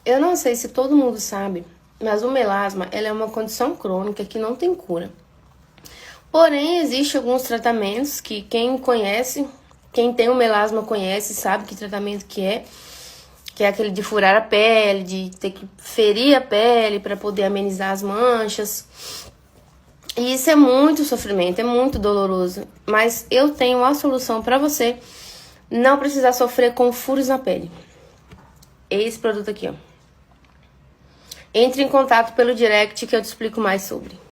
Eu não sei se todo mundo sabe, mas o melasma ela é uma condição crônica que não tem cura. Porém, existem alguns tratamentos que quem conhece, quem tem o melasma conhece, sabe que tratamento que é aquele de furar a pele, de ter que ferir a pele para poder amenizar as manchas. E isso é muito sofrimento, é muito doloroso. Mas eu tenho a solução para você não precisar sofrer com furos na pele. Esse produto aqui, ó. Entre em contato pelo direct que eu te explico mais sobre.